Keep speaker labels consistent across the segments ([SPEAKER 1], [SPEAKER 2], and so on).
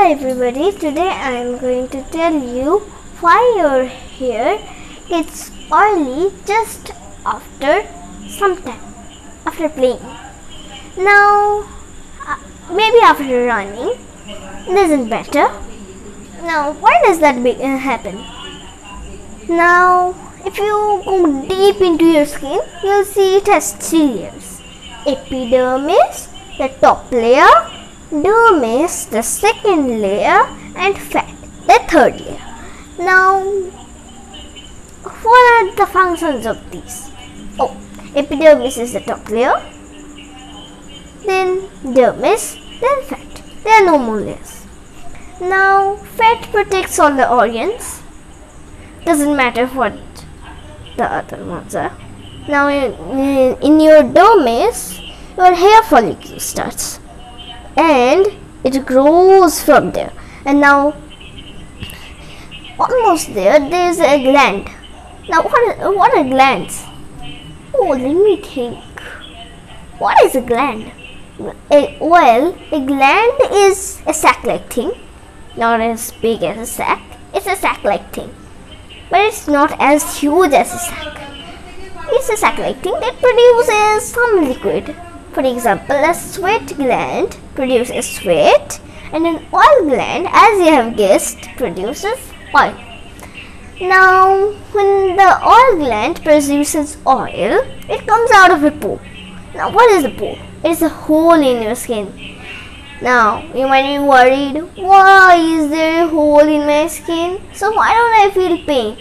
[SPEAKER 1] Hi everybody, today I am going to tell you why your hair gets oily just after some time, after playing. Now, maybe after running, this is better. Now, why does that happen? Now, if you go deep into your skin, you'll see it has 3 layers. Epidermis, the top layer, dermis, the second layer, and fat, the third layer. Now, what are the functions of these? Epidermis is the top layer, then dermis, then fat. There are no more layers. Now, fat protects all the organs. Doesn't matter what the other ones are. Now, in your dermis, your hair follicle starts. And it grows from there, and now almost there is a gland. Now what are glands? Let me think. What is a gland? Well, a gland is a sac-like thing, not as big as a sac. It's a sac-like thing, but it's not as huge as a sac. It's a sac-like thing that produces some liquid. For example, a sweat gland produces sweat, and an oil gland, as you have guessed, produces oil. Now, when the oil gland produces oil, it comes out of a pore. Now, what is a pore? It is a hole in your skin. Now, you might be worried, why is there a hole in my skin? So, why don't I feel pain?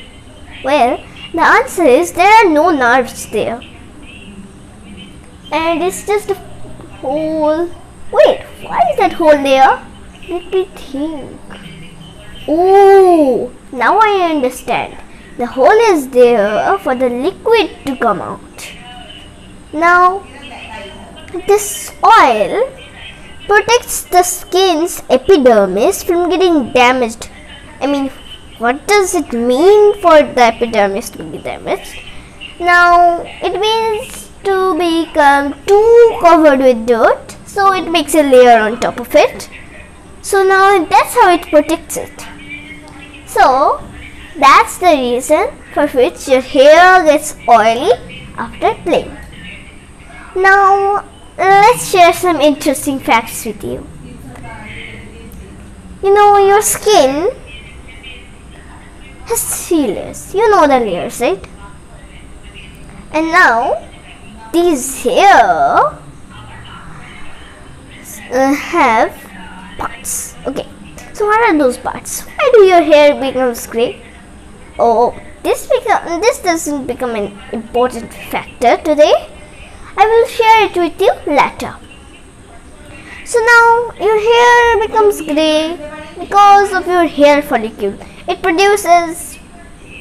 [SPEAKER 1] Well, the answer is there are no nerves there. And it's just a hole. Wait, why is that hole there? Let me think. Oh, now I understand. The hole is there for the liquid to come out. Now, this oil protects the skin's epidermis from getting damaged. What does it mean for the epidermis to be damaged? Now, it means to become too covered with dirt, so it makes a layer on top of it. So now that's how it protects it. So that's the reason for which your hair gets oily after playing. Now let's share some interesting facts with you. Your skin has 3 layers. You know the layers, right? And now these here have parts. Okay, so what are those parts? Why do your hair becomes grey? This doesn't become an important factor today. I will share it with you later. So now your hair becomes grey because of your hair follicle. It produces,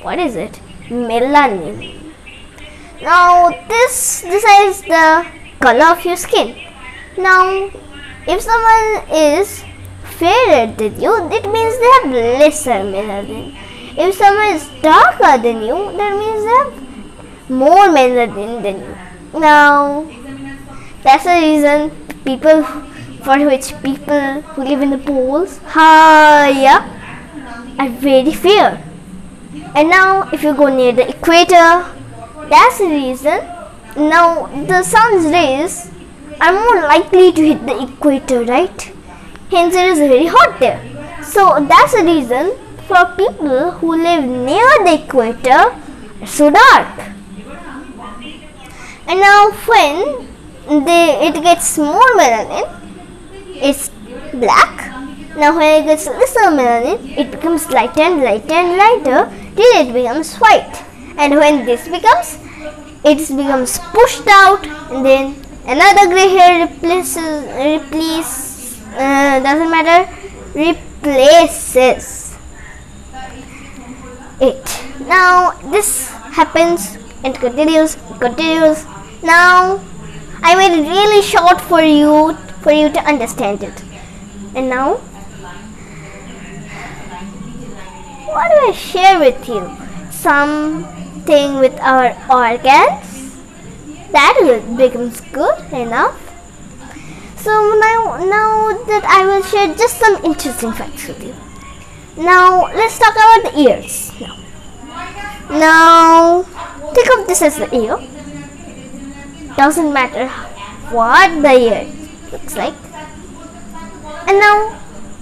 [SPEAKER 1] what is it? Melanin. Now this decides the color of your skin. Now if someone is fairer than you, it means they have lesser melanin. If someone is darker than you, that means they have more melanin than you. Now that's the reason people who live in the poles higher are very fair. And now if you go near the equator, that's the reason. Now the sun's rays are more likely to hit the equator, right? Hence it is very hot there. So that's the reason for people who live near the equator are so dark. And now when it gets more melanin, it's black. Now when it gets lesser melanin, it becomes lighter and lighter and lighter till it becomes white. And when this becomes pushed out, and then another gray hair replaces it. Now this happens and continues. Now I made it really short for you to understand it. And now what do I share with you? Something with our organs. That becomes good enough. So now that I will share just some interesting facts with you. Now let's talk about the ears. Now think of this as the ear. Doesn't matter what the ear looks like. And now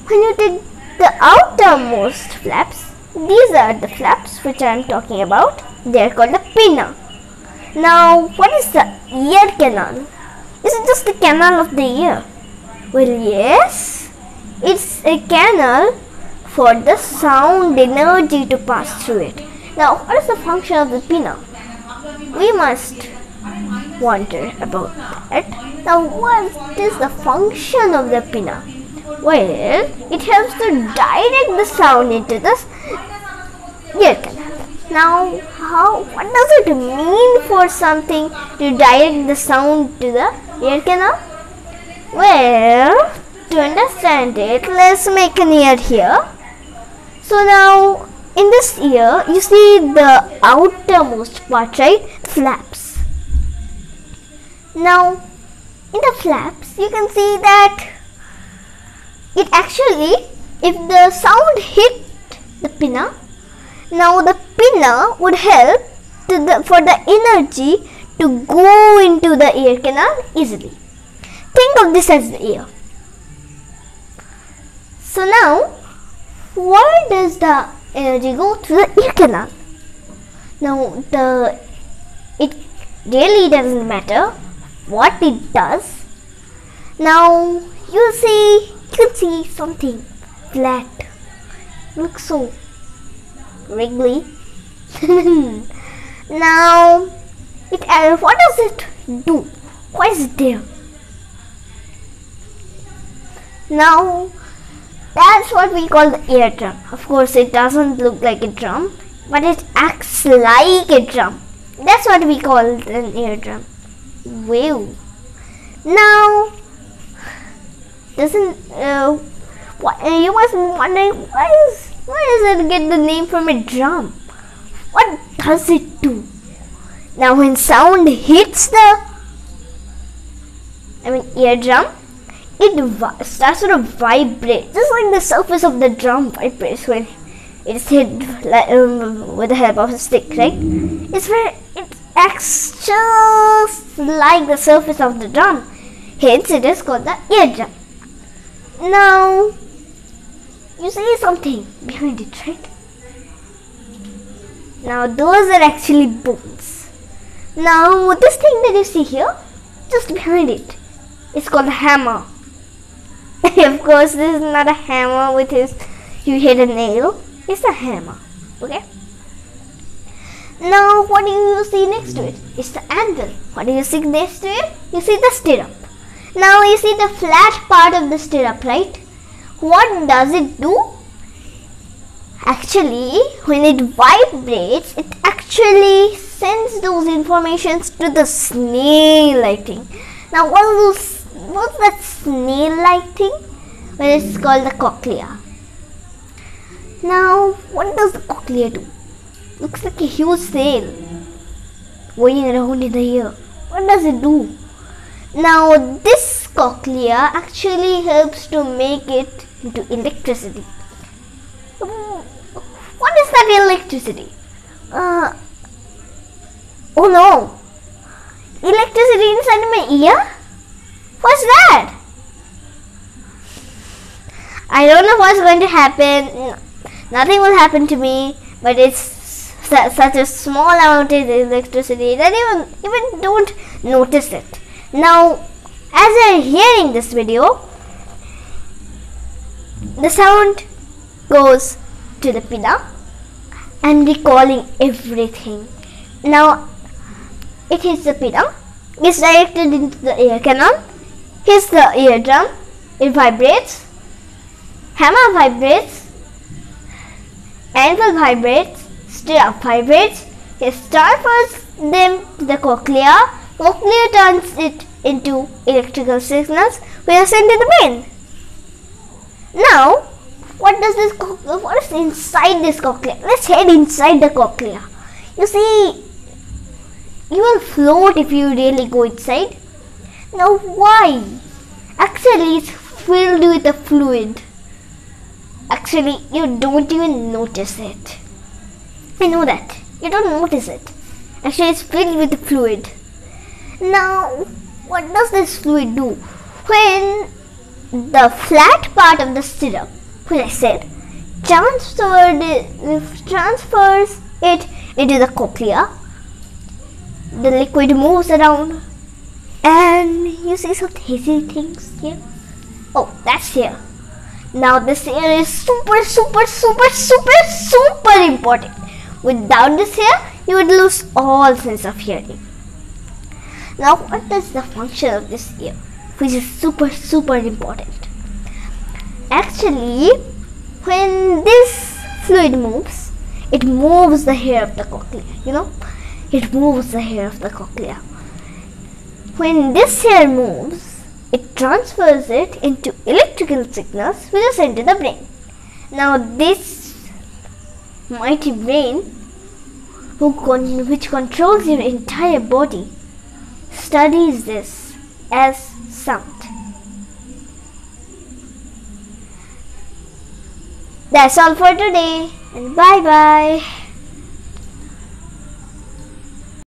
[SPEAKER 1] when you take the outermost flaps, these are the flaps which I am talking about. They are called the pinna. Now what is the ear canal? Is it just the canal of the ear? Well, yes, it's a canal for the sound energy to pass through it. Now, what is the function of the pinna? We must wonder about that. Now, what is the function of the pinna? Well, it helps to direct the sound into the ear canal. Now, what does it mean for something to direct the sound to the ear canal? Well, to understand it, let's make an ear here. So now, in this ear, you see the outermost part, right? Flaps. Now, in the flaps, you can see that it actually, if the sound hit the pinna, now the pinna would help for the energy to go into the ear canal easily. Think of this as the ear. So now, where does the energy go? To the ear canal. Now it really doesn't matter what it does. Now you can see something flat. Looks so wriggly. Now what does it do? Why is it there? Now that's what we call the eardrum. Of course, it doesn't look like a drum, but it acts like a drum. That's what we call an eardrum. Wow. Now, you must be wondering why does it get the name from a drum? What does it do? Now, when sound hits the eardrum, it starts to vibrate, just like the surface of the drum vibrates when it's hit with the help of a stick, right? It acts just like the surface of the drum. Hence, it is called the eardrum. Now, you see something behind it, right? Now, those are actually bones. Now, this thing that you see here, just behind it, is called a hammer. Of course, this is not a hammer with you hit a nail. It's a hammer. Okay. Now, what do you see next to it? It's the anvil. What do you see next to it? You see the stirrup. Now, you see the flat part of the stirrup, right? What does it do? Actually, when it vibrates, it actually sends those informations to the snail-like thing. Now, what's that snail-like thing? Well, it's called the cochlea. Now, what does the cochlea do? Looks like a huge sail going around in the ear. What does it do? Now, this cochlea actually helps to make it into electricity. What is that electricity? Oh no! Electricity inside my ear? What's that? I don't know what's going to happen. Nothing will happen to me, but it's such a small amount of electricity that even don't notice it. Now, as you're hearing this video, the sound goes to the pinna and recalling everything. Now, it hits the pinna, it's directed into the ear canal, hits the eardrum, it vibrates, hammer vibrates, anvil vibrates, stirrup vibrates, it transfers them to the cochlea, cochlea turns it into electrical signals which are sent to the brain. Now, what is inside this cochlea? Let's head inside the cochlea. You see, you will float if you really go inside. Now, why? Actually, it's filled with a fluid. Actually, you don't even notice it. I know that. You don't notice it. Actually, it's filled with fluid. Now, what does this fluid do? When the flat part of the syrup, which I said, transfers it into the cochlea, the liquid moves around, and you see some hazy things here. Oh, that's here. Now this hair is super important. Without this hair, you would lose all sense of hearing. Now, what is the function of this ear, which is super important? Actually, when this fluid moves, it moves the hair of the cochlea. It moves the hair of the cochlea. When this hair moves, it transfers it into electrical signals which are sent to the brain. Now, this mighty brain, which controls your entire body, studies this as sound. That's all for today, and bye bye.